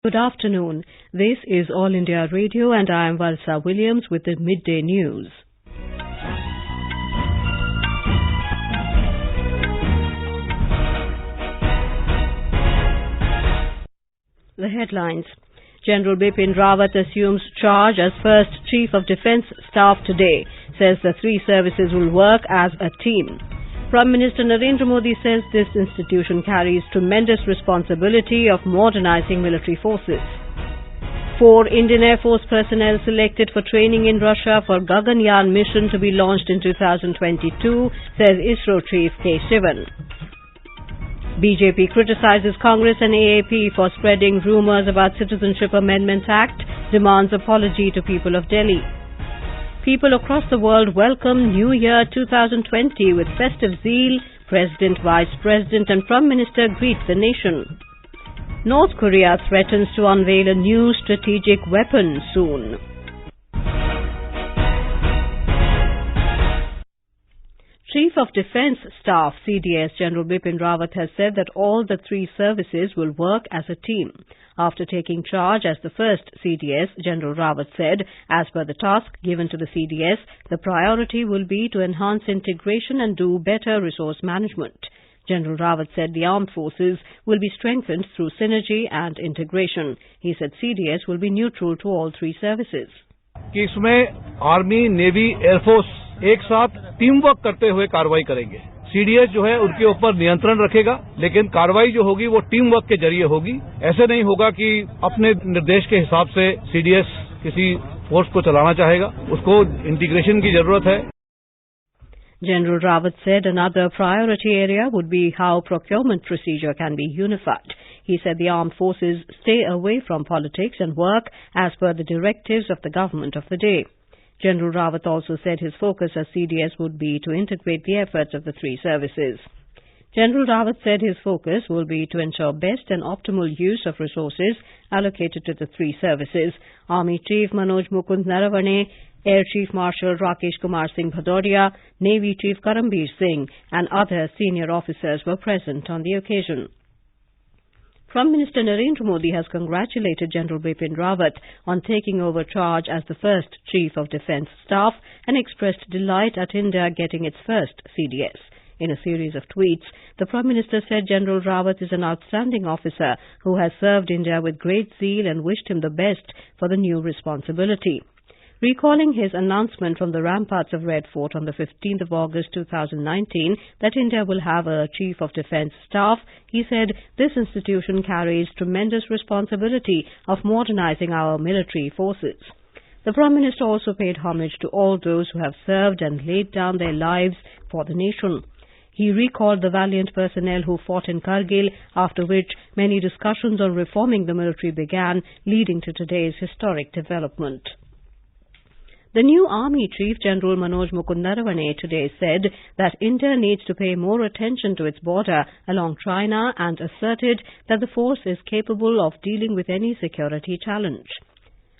Good afternoon. This is All India Radio and I am Valsa Williams with the midday news. The headlines. General Bipin Rawat assumes charge as first Chief of Defence Staff today, says the three services will work as a team. Prime Minister Narendra Modi says this institution carries tremendous responsibility of modernizing military forces. 4 Indian Air Force personnel selected for training in Russia for Gaganyaan Mission to be launched in 2022, says ISRO Chief K Sivan. BJP criticises Congress and AAP for spreading rumours about Citizenship Amendment Act, demands apology to people of Delhi. People across the world welcome New Year 2020 with festive zeal. President, Vice President and Prime Minister greet the nation. North Korea threatens to unveil a new strategic weapon soon. Chief of Defence Staff CDS General Bipin Rawat has said that all the three services will work as a team. After taking charge as the first CDS, General Rawat said, as per the task given to the CDS, the priority will be to enhance integration and do better resource management. General Rawat said the armed forces will be strengthened through synergy and integration. He said CDS will be neutral to all three services. कि इसमें army, navy, air force एक साथ team work करते हुए कार्रवाई करेंगे। CDS जो है उनके ऊपर नियंत्रण रखेगा, लेकिन कार्रवाई जो होगी वो टीम वर्क के जरिए होगी। ऐसे नहीं होगा कि अपने निर्देश के हिसाब से सीडीएस किसी फोर्स को चलाना चाहेगा। उसको इंटीग्रेशन की जरूरत है। General Rawat said another priority area would be how procurement procedure can be unified. He said the armed forces stay away from politics and work as per the directives of the government of the day. General Rawat also said his focus as CDS would be to integrate the efforts of the three services. General Rawat said his focus will be to ensure best and optimal use of resources allocated to the three services. Army Chief Manoj Mukund Naravane, Air Chief Marshal Rakesh Kumar Singh Bhadoria, Navy Chief Karambir Singh and other senior officers were present on the occasion. Prime Minister Narendra Modi has congratulated General Bipin Rawat on taking over charge as the first Chief of Defence Staff and expressed delight at India getting its first CDS. In a series of tweets, the Prime Minister said General Rawat is an outstanding officer who has served India with great zeal and wished him the best for the new responsibility. Recalling his announcement from the ramparts of Red Fort on the 15th of August 2019 that India will have a Chief of Defence Staff, he said this institution carries tremendous responsibility of modernizing our military forces. The Prime Minister also paid homage to all those who have served and laid down their lives for the nation. He recalled the valiant personnel who fought in Kargil, after which many discussions on reforming the military began, leading to today's historic development. The new Army Chief General Manoj Mukund Naravane today said that India needs to pay more attention to its border along China and asserted that the force is capable of dealing with any security challenge.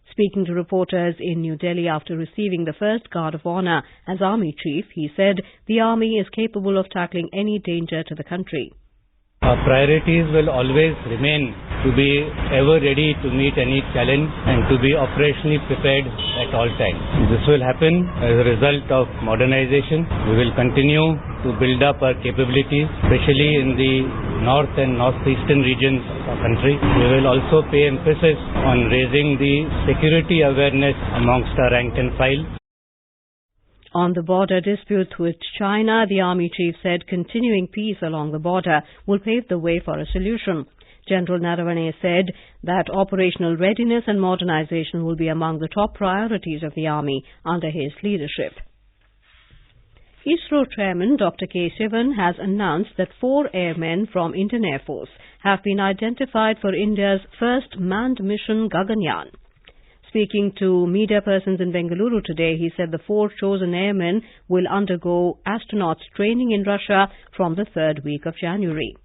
Speaking to reporters in New Delhi after receiving the first Guard of Honour as Army Chief, he said the Army is capable of tackling any danger to the country. Our priorities will always remain to be ever ready to meet any challenge and to be operationally prepared at all times. This will happen as a result of modernization. We will continue to build up our capabilities, especially in the north and northeastern regions of the country. We will also pay emphasis on raising the security awareness amongst our rank and file. On the border dispute with China, the Army Chief said continuing peace along the border will pave the way for a solution. General Naravane said that operational readiness and modernization will be among the top priorities of the Army under his leadership. ISRO Chairman Dr. K Sivan has announced that 4 airmen from Indian Air Force have been identified for India's first manned mission Gaganyaan. Speaking to media persons in Bengaluru today, he said the 4 chosen airmen will undergo astronauts training in Russia from the 3rd week of January.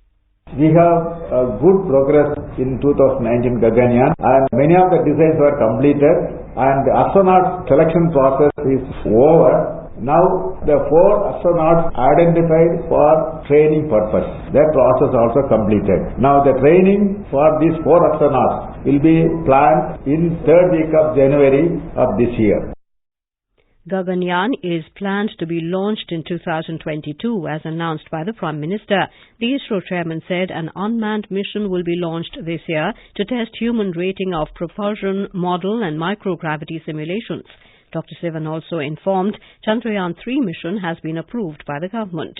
We have good progress in 2019 Gaganyaan and many of the designs were completed and the astronaut selection process is over. Now the 4 astronauts identified for training purpose. Their process also completed. Now the training for these 4 astronauts will be planned in third week of January of this year. Gaganyaan is planned to be launched in 2022 as announced by the Prime Minister. The ISRO chairman said an unmanned mission will be launched this year to test human rating of propulsion, model and microgravity simulations. Dr. Sivan also informed Chandrayaan-3 mission has been approved by the government.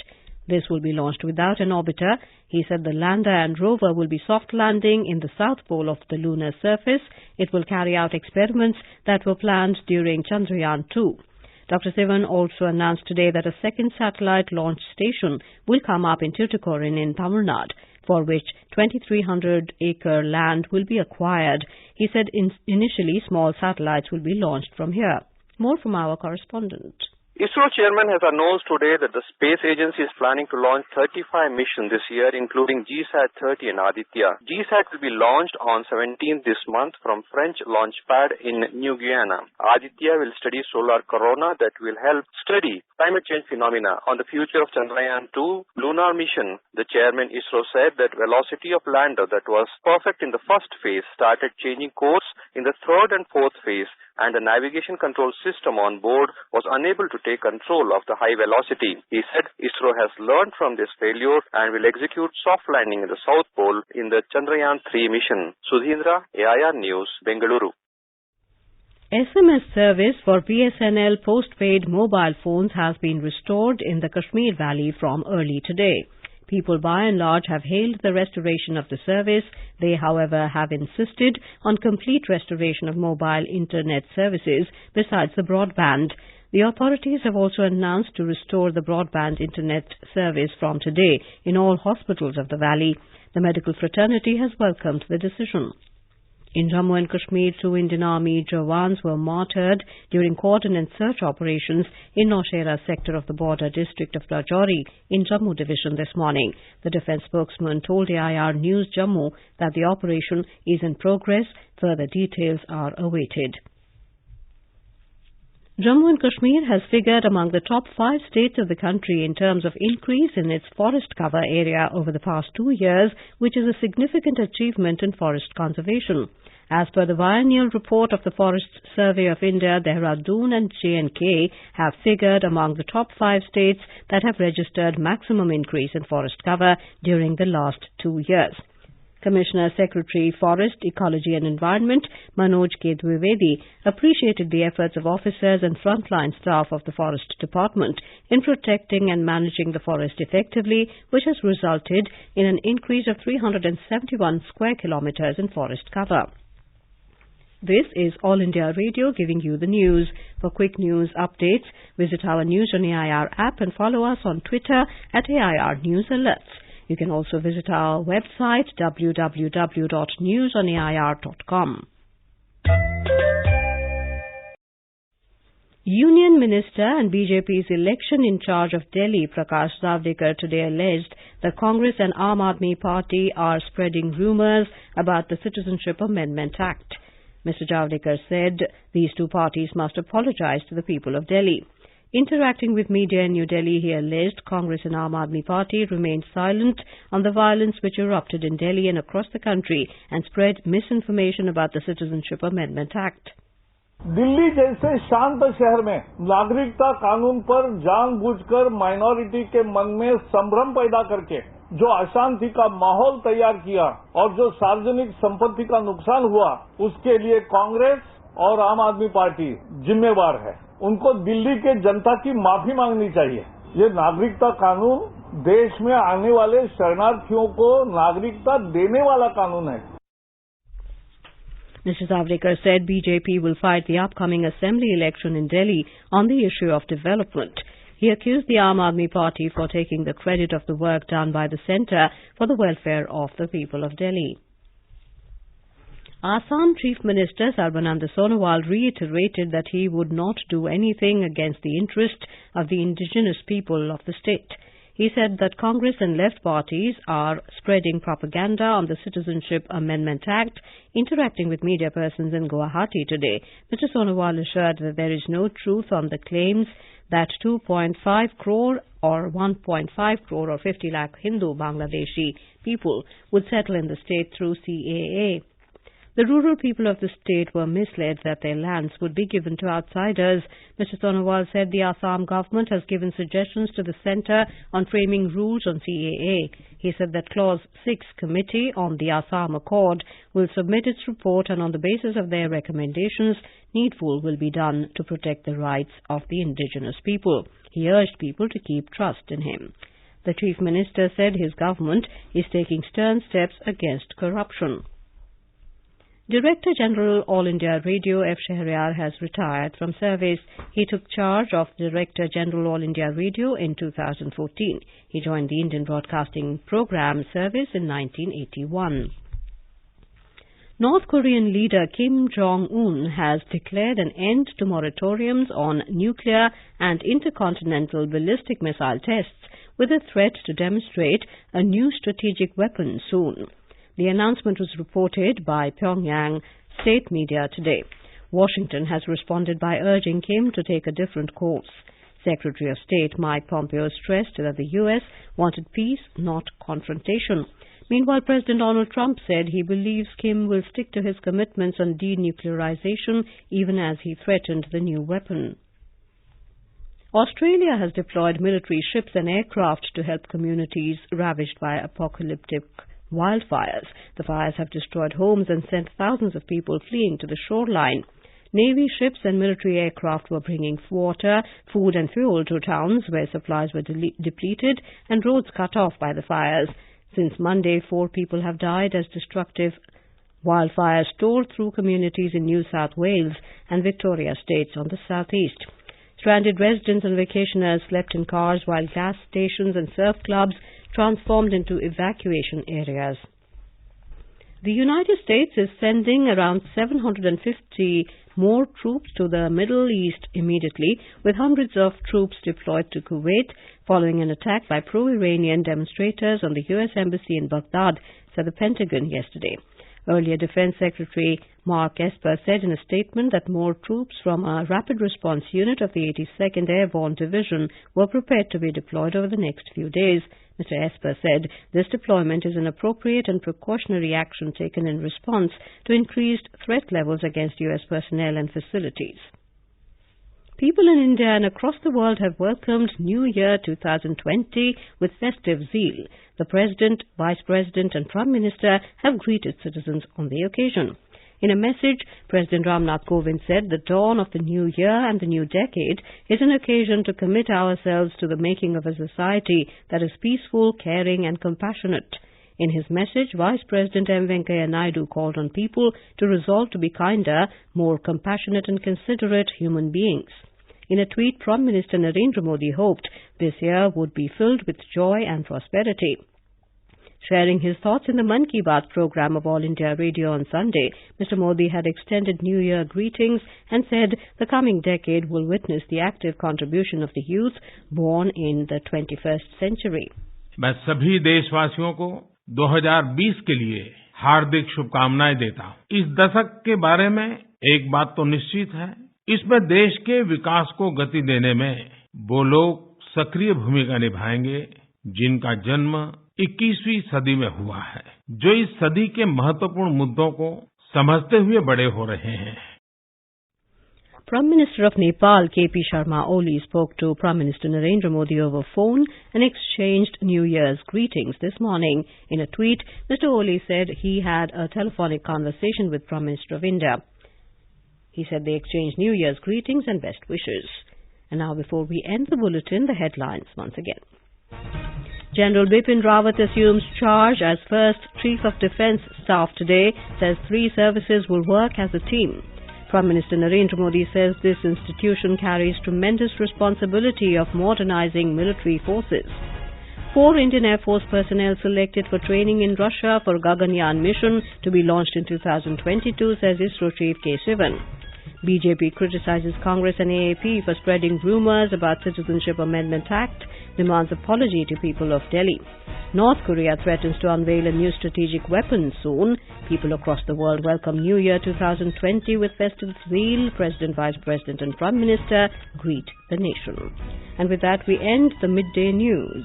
This will be launched without an orbiter. He said the lander and rover will be soft landing in the south pole of the lunar surface. It will carry out experiments that were planned during Chandrayaan-2. Dr. Sivan also announced today that a second satellite launch station will come up in Tuticorin in Tamil Nadu, for which 2,300-acre land will be acquired. He said initially small satellites will be launched from here. More from our correspondent. ISRO chairman has announced today that the space agency is planning to launch 35 missions this year, including GSAT-30 and Aditya. GSAT will be launched on 17th this month from French launch pad in New Guyana. Aditya will study solar corona that will help study climate change phenomena. On the future of Chandrayaan-2 lunar mission, the chairman ISRO said that velocity of lander that was perfect in the first phase started changing course in the third and fourth phase, and the navigation control system on board was unable to take control of the high velocity. He said ISRO has learned from this failure and will execute soft landing in the South Pole in the Chandrayaan-3 mission. Sudhindra, AIR News, Bengaluru. SMS service for BSNL postpaid mobile phones has been restored in the Kashmir Valley from early today. People by and large have hailed the restoration of the service. They, however, have insisted on complete restoration of mobile internet services besides the broadband. The authorities have also announced to restore the broadband internet service from today in all hospitals of the valley. The medical fraternity has welcomed the decision. In Jammu and Kashmir, 2 Indian Army Jawans were martyred during coordinate search operations in Naushera sector of the border district of Rajouri in Jammu division this morning. The defence spokesman told AIR News Jammu that the operation is in progress. Further details are awaited. Jammu and Kashmir has figured among the top 5 states of the country in terms of increase in its forest cover area over the past 2 years, which is a significant achievement in forest conservation. As per the biennial report of the Forest Survey of India, Dehradun and J&K have figured among the top 5 states that have registered maximum increase in forest cover during the last 2 years. Commissioner Secretary Forest, Ecology and Environment Manoj K. Dwivedi appreciated the efforts of officers and frontline staff of the Forest Department in protecting and managing the forest effectively, which has resulted in an increase of 371 square kilometers in forest cover. This is All India Radio giving you the news. For quick news updates, visit our News on AIR app and follow us on Twitter at AIR News Alerts. You can also visit our website www.newsonair.com. Union Minister and BJP's election in charge of Delhi, Prakash Javadekar, today alleged that Congress and Aam Aadmi Party are spreading rumours about the Citizenship Amendment Act. Mr. Javadekar said these two parties must apologize to the people of Delhi. Interacting with media in New Delhi, he alleged Congress and Aam Aadmi Party remained silent on the violence which erupted in Delhi and across the country and spread misinformation about the Citizenship Amendment Act. Delhi जैसे शांत शहर में नागरिकता कानून पर जानबूझकर minority के मन में संभ्रम पैदा करके जो अशांति का माहौल तैयार किया और जो सार्वजनिक संपत्ति का नुकसान हुआ, उसके लिए कांग्रेस और आम आदमी पार्टी जिम्मेवार है। उनको दिल्ली के जनता की माफी मांगनी चाहिए। ये नागरिकता कानून देश में आने वाले शरणार्थियों को नागरिकता देने वाला कानून है। Mr. Javadekar said BJP will fight the upcoming assembly election in Delhi on the issue of development. He accused the Aam Aadmi Party for taking the credit of the work done by the centre for the welfare of the people of Delhi. Assam Chief Minister Sarbananda Sonowal reiterated that he would not do anything against the interest of the indigenous people of the state. He said that Congress and left parties are spreading propaganda on the Citizenship Amendment Act. Interacting with media persons in Guwahati today, Mr. Sonowal assured that there is no truth on the claims that 2.5 crore or 1.5 crore or 50 lakh Hindu Bangladeshi people would settle in the state through CAA. The rural people of the state were misled that their lands would be given to outsiders. Mr. Sonowal said the Assam government has given suggestions to the centre on framing rules on CAA. He said that Clause 6 Committee on the Assam Accord will submit its report, and on the basis of their recommendations, needful will be done to protect the rights of the indigenous people. He urged people to keep trust in him. The Chief Minister said his government is taking stern steps against corruption. Director General All India Radio F. Shahryar has retired from service. He took charge of Director General All India Radio in 2014. He joined the Indian Broadcasting Programme Service in 1981. North Korean leader Kim Jongun has declared an end to moratoriums on nuclear and intercontinental ballistic missile tests, with a threat to demonstrate a new strategic weapon soon. The announcement was reported by Pyongyang state media today. Washington has responded by urging Kim to take a different course. Secretary of State Mike Pompeo stressed that the U.S. wanted peace, not confrontation. Meanwhile, President Donald Trump said he believes Kim will stick to his commitments on denuclearization, even as he threatened the new weapon. Australia has deployed military ships and aircraft to help communities ravaged by apocalyptic wildfires. The fires have destroyed homes and sent thousands of people fleeing to the shoreline. Navy ships and military aircraft were bringing water, food and fuel to towns where supplies were depleted and roads cut off by the fires. Since Monday, 4 people have died as destructive wildfires tore through communities in New South Wales and Victoria states on the southeast. Stranded residents and vacationers slept in cars while gas stations and surf clubs transformed into evacuation areas. The United States is sending around 750 more troops to the Middle East immediately, with hundreds of troops deployed to Kuwait following an attack by pro-Iranian demonstrators on the U.S. Embassy in Baghdad, said the Pentagon yesterday. Earlier, Defense Secretary Mark Esper said in a statement that more troops from a rapid response unit of the 82nd Airborne Division were prepared to be deployed over the next few days. Mr. Esper said this deployment is an appropriate and precautionary action taken in response to increased threat levels against U.S. personnel and facilities. People in India and across the world have welcomed New Year 2020 with festive zeal. The President, Vice President and Prime Minister have greeted citizens on the occasion. In a message, President Ramnath Kovind said the dawn of the new year and the new decade is an occasion to commit ourselves to the making of a society that is peaceful, caring and compassionate. In his message, Vice President M. Venkaiah Naidu called on people to resolve to be kinder, more compassionate and considerate human beings. In a tweet, Prime Minister Narendra Modi hoped this year would be filled with joy and prosperity. Sharing his thoughts in the Mann Ki Baat program of All India Radio on Sunday, Mr. Modi had extended New Year greetings and said the coming decade will witness the active contribution of the youth born in the 21st century. मैं सभी देशवासियों को 2020 के लिए हार्दिक शुभकामनाएं देता हूं। इस दशक के बारे में एक बात तो निश्चित है, इसमें देश के विकास को गति देने में वो लोग सक्रिय भूमिका निभाएंगे जिनका जन्म 21वीं सदी में हुआ है, जो इस सदी के महत्वपूर्ण मुद्दों को समझते हुए बड़े हो रहे हैं। Prime Minister of Nepal, KP Sharma Oli, spoke to Prime Minister Narendra Modi over phone and exchanged New Year's greetings this morning. In a tweet, Mr. Oli said he had a telephonic conversation with Prime Minister of India. He said they exchanged New Year's greetings and best wishes. And now, before we end the bulletin, the headlines once again. General Bipin Rawat assumes charge as first Chief of Defence Staff today, says 3 services will work as a team. Prime Minister Narendra Modi says this institution carries tremendous responsibility of modernizing military forces. 4 Indian Air Force personnel selected for training in Russia for Gaganyaan Mission to be launched in 2022, says ISRO Chief K Sivan. BJP criticises Congress and AAP for spreading rumours about Citizenship Amendment Act, demands apology to people of Delhi. North Korea threatens to unveil a new strategic weapon soon. People across the world welcome New Year 2020 with festive zeal. President, Vice President and Prime Minister greet the nation. And with that, we end the midday news.